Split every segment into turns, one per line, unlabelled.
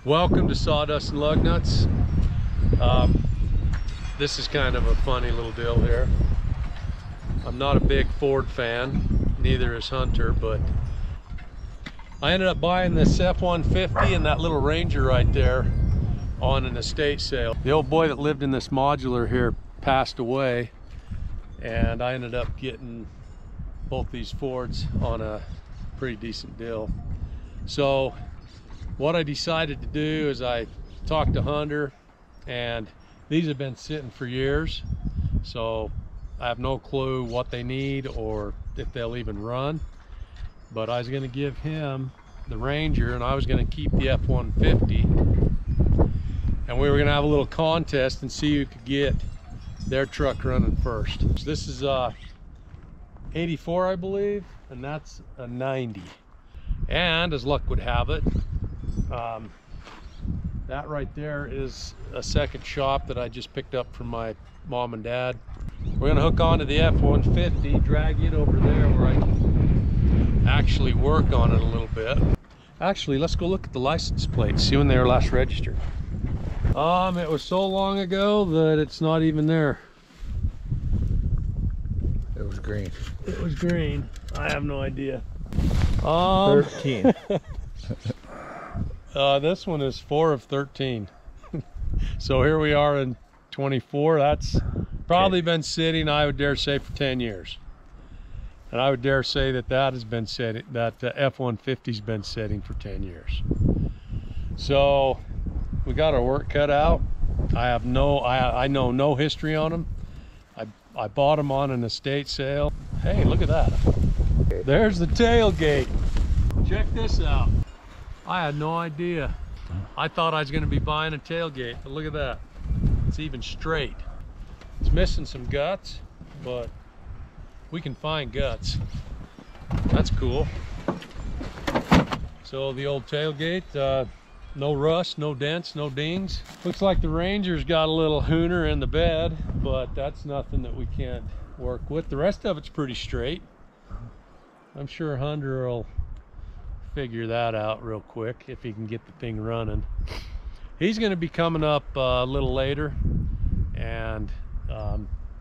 Welcome to Sawdust and Lug Nuts. This is kind of a funny little deal here. I'm not a big Ford fan, neither is Hunter, but I ended up buying this F-150 and that little Ranger right there on an estate sale. The old boy that lived in this modular here passed away, and I ended up getting both these Fords on a pretty decent deal. So what I decided to do is I talked to Hunter, and these have been sitting for years, so I have no clue what they need or if they'll even run. But I was going to give him the Ranger and I was going to keep the F-150, and we were going to have a little contest and see who could get their truck running first. So this is 84, I believe, and that's a 90. And as luck would have it, that right there is a second shop that I just picked up from my mom and dad. We're gonna hook onto the F-150, drag it over there where I can actually work on it a little bit. Actually, let's go look at the license plates, see when they were last registered. It was so long ago that it's not even there.
It was green.
It was green. I have no idea.
13.
This one is 4 of 13. So here we are in 24. That's probably been sitting, I would dare say, for 10 years. And I would dare say that that has been sitting, that F-150's been sitting for 10 years. So we got our work cut out. I know no history on them. I bought them on an estate sale. Hey, look at that. There's the tailgate. Check this out. I had no idea. I thought I was going to be buying a tailgate, but look at that. It's even straight. It's missing some guts, but we can find guts. That's cool. So the old tailgate, no rust, no dents, no dings. Looks like the Ranger's got a little hooner in the bed, but that's nothing that we can't work with. The rest of it's pretty straight. I'm sure Hunter will figure that out real quick if he can get the thing running. He's going to be coming up a little later, and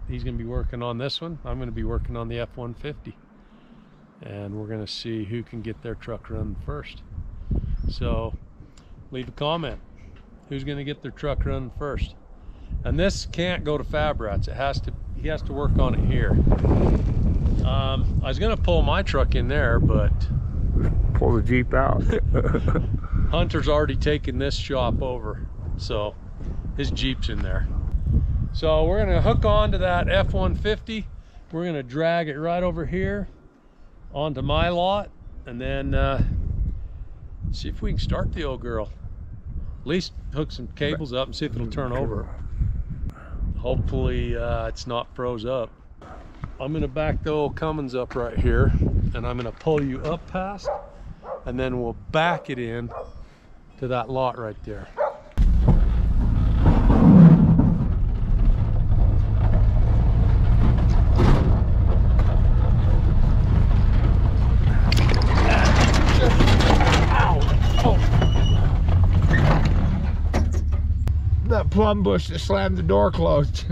he's going to be working on this one. I'm going to be working on the F-150, and we're going to see who can get their truck running first. So leave a comment. Who's going to get their truck running first? And this can't go to Fab Rats. He has to work on it here. I was going to pull my truck in there, but
Pull the Jeep out.
Hunter's already taken this shop over, so his Jeep's in there. So we're going to hook on to that F-150. We're going to drag it right over here onto my lot, and then see if we can start the old girl. At least hook some cables up and see if it'll turn over. Hopefully it's not froze up. I'm going to back the old Cummins up right here, and I'm going to pull you up past, and then we'll back it in to that lot right there.
That plum bush that slammed the door closed.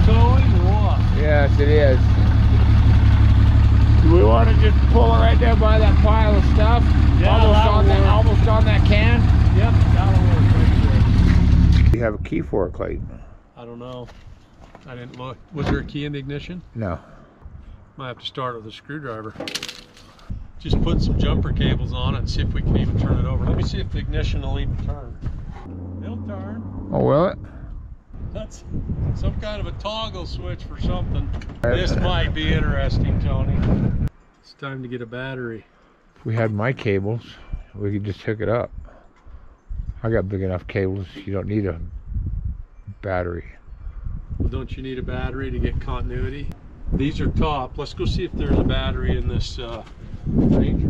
Towing or what?
Yes, it is. Do we want to just pull it right there by that pile of stuff?
Yeah,
almost on that can?
Yep, that'll work right there.
You have a key for it, Clayton?
I don't know. I didn't look. Was there a key in the ignition?
No.
Might have to start with a screwdriver. Just put some jumper cables on it and see if we can even turn it over. Let me see if the ignition will even turn. It'll turn.
Oh, will it?
That's some kind of a toggle switch for something. This might be interesting, Tony. It's time to get a battery.
If we had my cables, we could just hook it up. I got big enough cables, you don't need a battery.
Well, don't you need a battery to get continuity? These are top. Let's go see if there's a battery in this Ranger.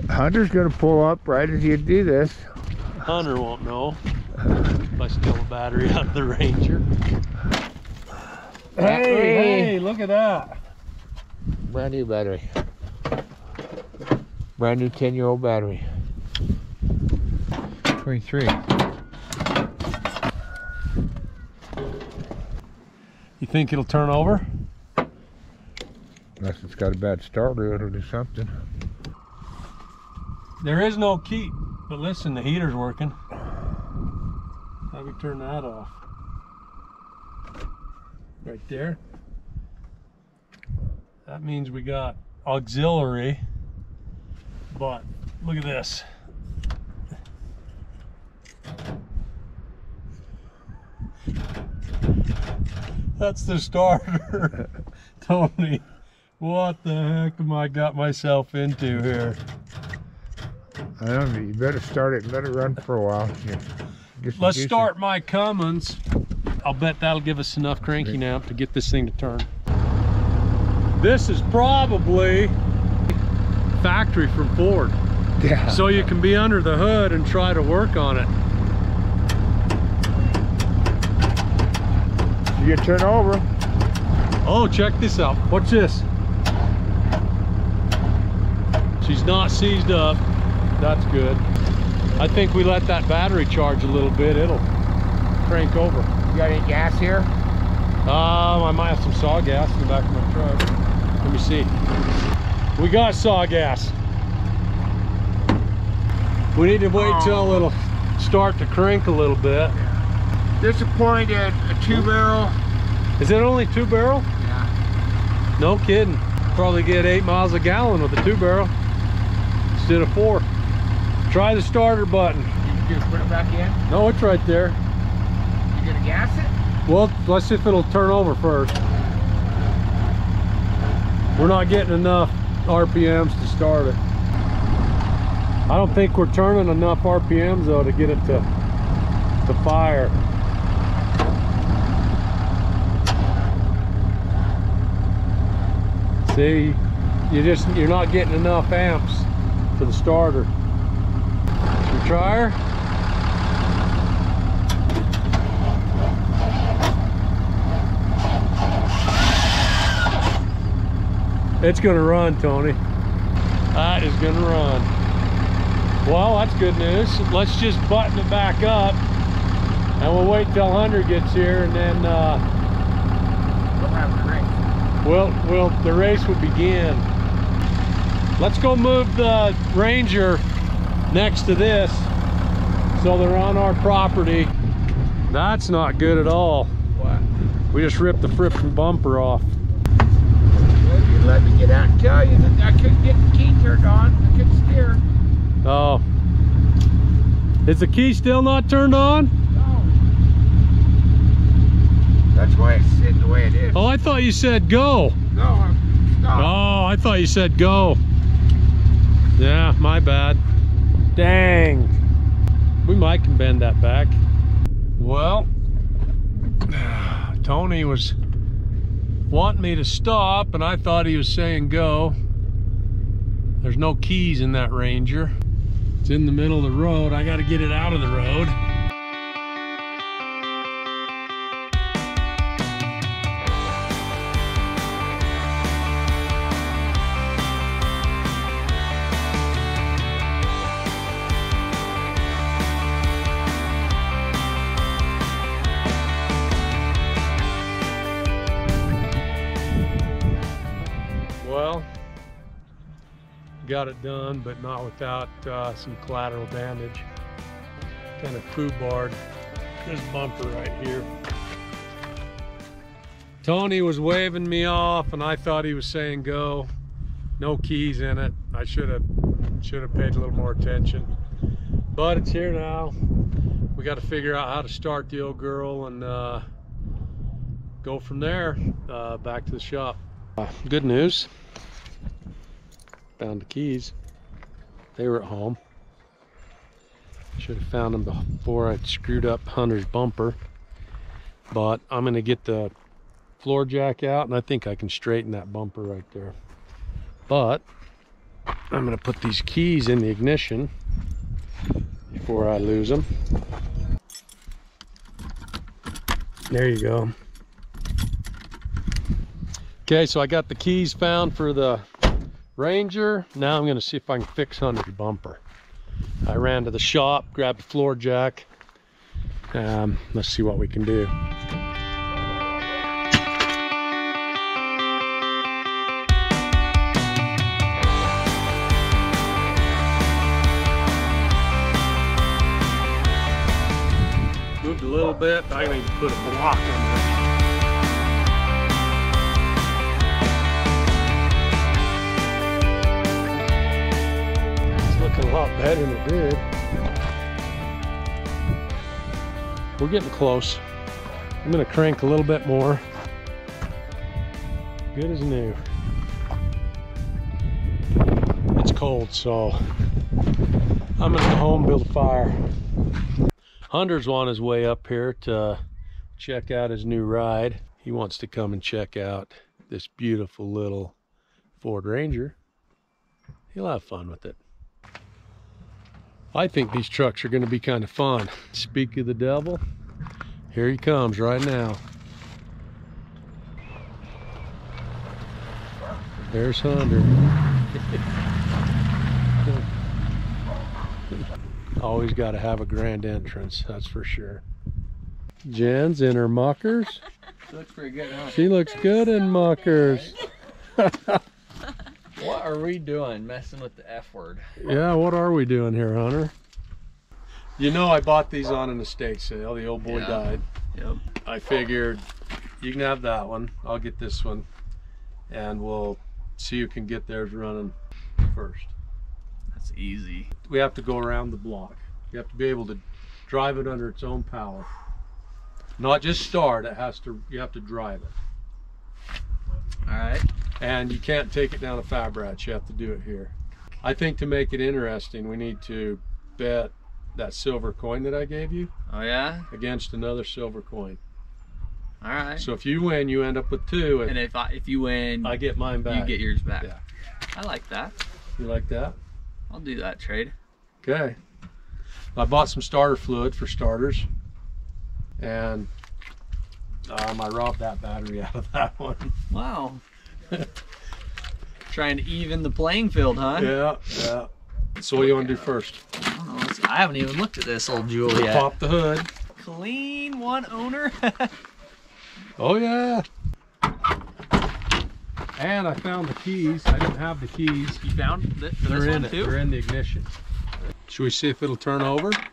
Hunter's gonna pull up right as you do this.
Hunter won't know if I steal a battery out of the Ranger. Hey, look at that.
Brand new battery. Brand new 10-year-old battery. 23.
You think it'll turn over?
Unless it's got a bad starter, it'll do something.
There is no key, but listen, the heater's working. How do we turn that off? Right there. That means we got auxiliary, but look at this. That's the starter. Tony, what the heck am I got myself into here?
I don't know, you better start it and let it run for a while.
Let's start my Cummins. I'll bet that'll give us enough cranking amp to get this thing to turn. This is probably factory from Ford.
Yeah.
So you can be under the hood and try to work on it.
You can turn over.
Oh, check this out. Watch this. She's not seized up. That's good. I think we let that battery charge a little bit. It'll crank over.
You got any gas here?
I might have some saw gas in the back of my truck. Let me see. We got saw gas. We need to wait till it'll start to crank a little bit.
Disappointed, a 2-barrel.
Is it only 2-barrel?
Yeah.
No kidding. Probably get 8 miles a gallon with a 2-barrel instead of 4. Try the starter button.
You just put it back in?
No, it's right there.
You gonna gas it?
Well, let's see if it'll turn over first. We're not getting enough RPMs to start it. I don't think we're turning enough RPMs though to get it to fire. See, you're not getting enough amps to the starter. Should we try her? It's gonna run, Tony. That is gonna run. Well, that's good news. Let's just button it back up and we'll wait till Hunter gets here and then
We'll have the race.
the race will begin. Let's go move the Ranger next to this so they're on our property. That's not good at all.
What?
We just ripped the friction bumper off.
Well, you let me get out and tell you that I couldn't get the key turned on. I couldn't steer.
Oh. Is the key still not turned on?
No. That's why it's sitting the way it is.
Oh, I thought you said go.
No, I'm stopped.
Oh, I thought you said go. Yeah, my bad. Dang. We might can bend that back. Well, Tony was wanting me to stop and I thought he was saying go. There's no keys in that Ranger. It's in the middle of the road. I got to get it out of the road. Well, got it done, but not without some collateral damage. Kind of foobarred this bumper right here. Tony was waving me off and I thought he was saying go. No keys in it. I should have paid a little more attention. But it's here now. We got to figure out how to start the old girl and go from there back to the shop. Good news. Found the keys. They were at home. Should have found them before I screwed up Hunter's bumper. But I'm going to get the floor jack out and I think I can straighten that bumper right there. But I'm going to put these keys in the ignition before I lose them. There you go. Okay, so I got the keys found for the Ranger. Now I'm gonna see if I can fix Hunter's bumper. I ran to the shop, grabbed a floor jack. Let's see what we can do. Moved a little bit. I can even put a block on there. Looking a lot better than it did. We're getting close. I'm gonna crank a little bit more. Good as new. It's cold, so I'm gonna go home and build a fire. Hunter's on his way up here to check out his new ride. He wants to come and check out this beautiful little Ford Ranger. He'll have fun with it. I think these trucks are going to be kind of fun. Speak of the devil, here he comes right now. There's Hunter. Always got to have a grand entrance, that's for sure. Jen's in her muckers.
She looks pretty good, huh?
She looks good in muckers.
What are we doing messing with the F word?
Yeah, what are we doing here, Hunter? You know I bought these on an estate sale. The old boy died.
Yep.
I figured you can have that one. I'll get this one. And we'll see who can get theirs running first.
That's easy.
We have to go around the block. You have to be able to drive it under its own power. Not just start, you have to drive it.
All right.
And you can't take it down a fab ratch, you have to do it here. I think to make it interesting, we need to bet that silver coin that I gave you
Oh yeah?
against another silver coin.
All right.
So if you win, you end up with 2.
And if you win,
I get mine back.
you get yours back.
Yeah.
I like that.
You like that?
I'll do that trade.
Okay. I bought some starter fluid for starters. And I robbed that battery out of that one.
Wow. Trying to even the playing field, huh?
Yeah, yeah. So what do you want to do first?
I don't know. I haven't even looked at this old jewel yet.
Pop the hood.
Clean one owner.
Oh yeah. And I found the keys. I didn't have the keys.
You found it for
They're
this
in
one
it.
too?
They're in the ignition. Should we see if it'll turn over?
Can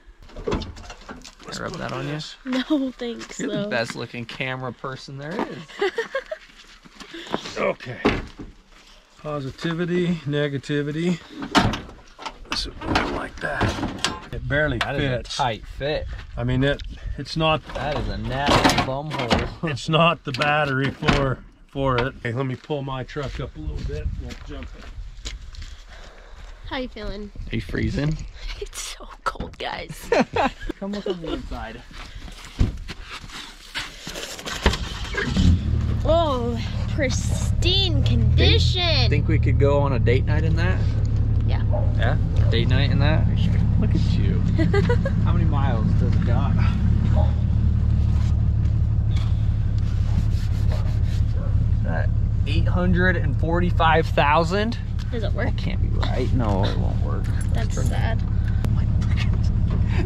I rub that on you?
No, thanks.
You're the
though.
best looking camera person there is.
Okay. Positivity, negativity. So like that. It barely
That is a
fits.
tight fit.
I mean, it's not.
That is a nasty bum hole.
It's not the battery for it. Okay, let me pull my truck up a little bit. We'll jump it.
How you feeling?
Are you freezing?
It's so cold, guys.
Come look on the inside.
Oh, pristine condition.
Think we could go on a date night in that?
Yeah.
Yeah? Date night in that? Look at you. How many miles does it got? That 845,000?
Does it work?
That can't be right. No, it won't work.
That's sad.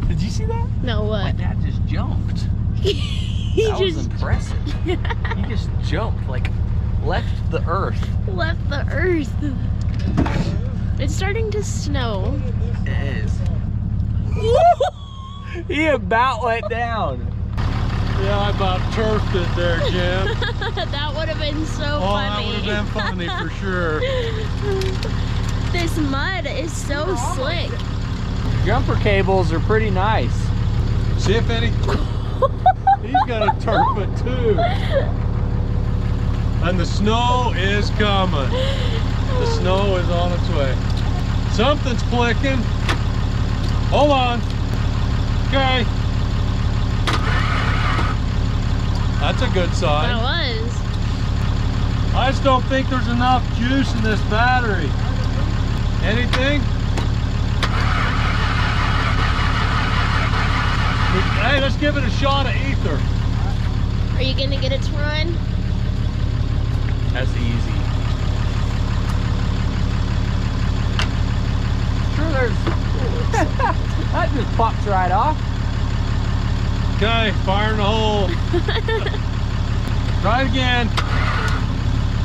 Did you see that?
No,
My
what?
dad just jumped.
He
That was
just
impressive. He just jumped, like left the earth.
left the earth. It's starting to snow.
It is. He about went down.
Yeah, I about turfed it there, Jim.
That would have been so
Oh, that
funny.
would have been funny for sure.
This mud is so slick.
Jumper cables are pretty nice.
See if any. He's gonna turf it too. And the snow is coming. The snow is on its way. Something's clicking. Hold on. Okay. That's a good sign.
That was.
I just don't think there's enough juice in this battery. Anything? Hey, let's give it a shot of ether.
Are you gonna get it to run?
That's easy. pops right off.
Okay, fire in the hole. Try it again.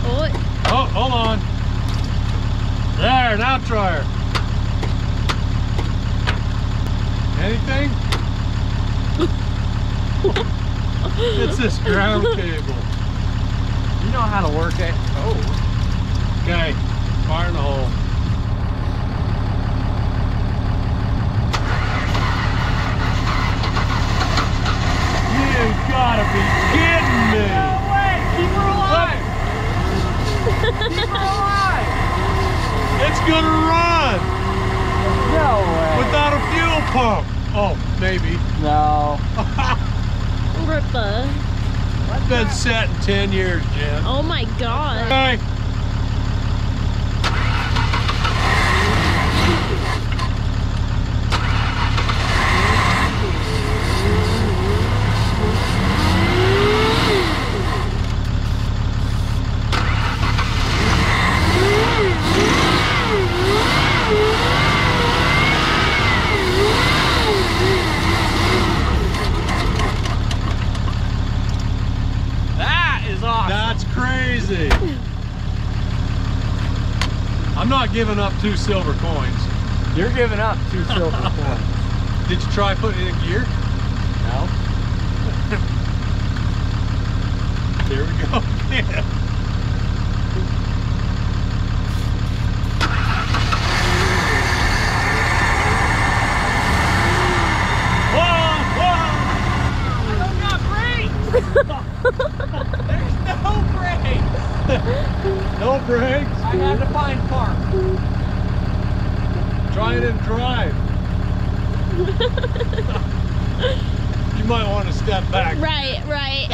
Oh,
Oh, hold on. There, now try her. Anything? It's this ground cable.
You know how to work it. Oh.
Okay, fire in the hole. You gotta be kidding me!
No way! Keep her alive! Keep her alive!
It's gonna run
No way!
without a fuel pump. Oh, maybe.
No.
Rippa.
It's been set in 10 years, Jen.
Oh my god.
Okay.
That is awesome.
That's crazy. I'm not giving up 2 silver coins.
You're giving up 2 silver coins.
Did you try putting it in gear?
No.
There we go. Yeah.
There's no brakes!
No brakes.
I had to find park.
Try it and drive. You might want to step back.
Right, right.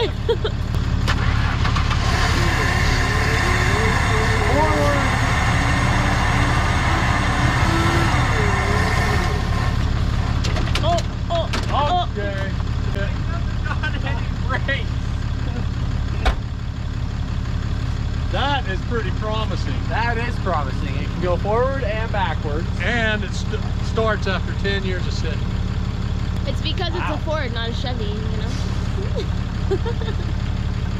Forward.
Oh, oh, oh.
Okay.
Not any brakes.
That is pretty promising.
That is promising. It can go forward and backwards.
And it starts after 10 years of sitting.
It's because it's a Ford, not a Chevy, you know?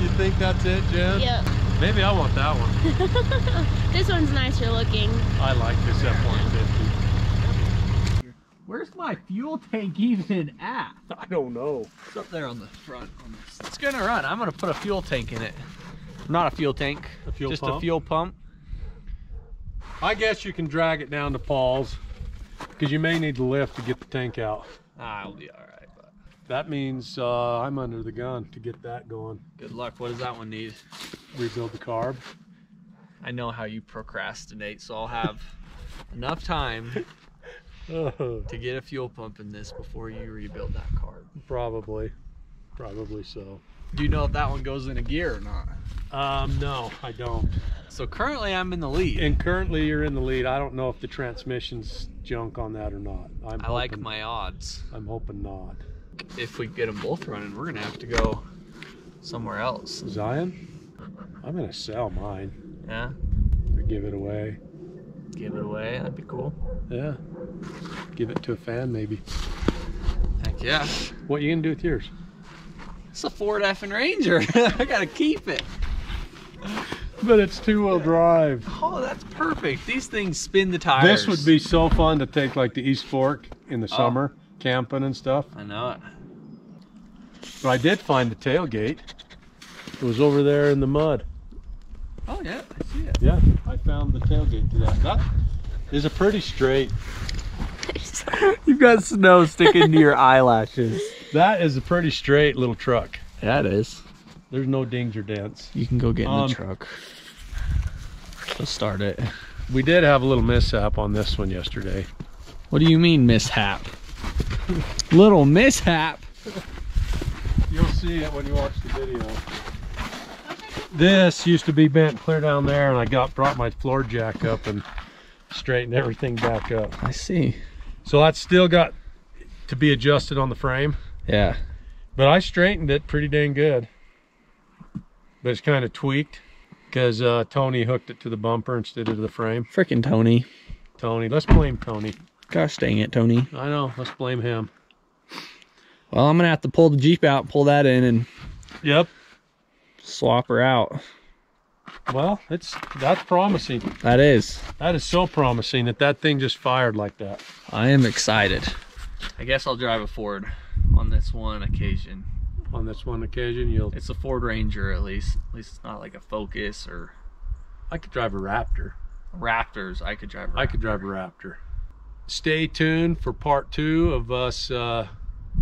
You think that's it, Jen?
Yep.
Maybe I want that one.
This one's nicer looking.
I like this F-150.
Where's my fuel tank even at?
I don't know.
It's up there on the front. It's gonna run. I'm gonna put a fuel tank in it. Not a fuel tank.
A fuel
just
pump?
a fuel pump.
I guess you can drag it down to Paul's because you may need to lift to get the tank out.
I'll be all right. But
That means I'm under the gun to get that going.
good luck. What does that one need?
Rebuild the carb.
I know how you procrastinate, so I'll have enough time to get a fuel pump in this before you rebuild that carb.
Probably so.
Do you know if that one goes in a gear or not?
No, I don't.
So currently I'm in the lead.
And currently you're in the lead. I don't know if the transmission's junk on that or not.
I like my odds.
I'm hoping not.
If we get them both running, we're gonna have to go somewhere else.
Zion? I'm gonna sell mine
Yeah,
or give it away.
give it away. That'd be cool.
Yeah. Give it to a fan maybe.
Heck yeah.
What you gonna do with yours?
It's a Ford effing Ranger. I gotta keep it.
But it's 2-wheel drive.
Oh, that's perfect. These things spin the tires.
This would be so fun to take like the East Fork in the summer, camping and stuff.
I know it.
But I did find the tailgate. It was over there in the mud.
Oh yeah, I see it.
Yeah, I found the tailgate to that. That is a pretty straight.
You've got snow sticking to your eyelashes.
That is a pretty straight little truck.
Yeah, it is.
There's no dings or dents.
You can go get in the truck. Let's start it.
We did have a little mishap on this one yesterday.
What do you mean mishap? Little mishap?
You'll see it when you watch the video. This used to be bent clear down there, and I brought my floor jack up and straightened everything back up.
I see.
So that's still got to be adjusted on the frame.
Yeah.
But I straightened it pretty dang good. But it's kind of tweaked because Tony hooked it to the bumper instead of the frame.
Frickin' Tony.
Tony, let's blame Tony.
Gosh dang it, Tony.
I know, let's blame him.
Well, I'm gonna have to pull the Jeep out, pull that in, and
Yep.
swap her out.
Well, that's promising.
That is.
That is so promising that thing just fired like that.
I am excited. I guess I'll drive a Ford on this one occasion.
On this one occasion,
It's a Ford Ranger, at least. At least it's not like a Focus or
I could drive a Raptor.
Raptors. I could drive a Raptor.
I could drive a Raptor. Stay tuned for part 2 of us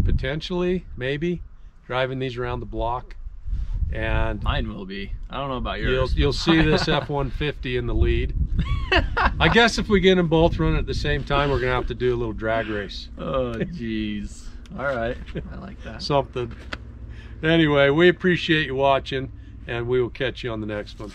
potentially, maybe, driving these around the block. And
mine will be. I don't know about yours.
You'll see this F-150 in the lead. I guess if we get them both running at the same time, we're gonna have to do a little drag race.
Oh, jeez. All right. I like that.
Something. Anyway, we appreciate you watching, and we will catch you on the next one.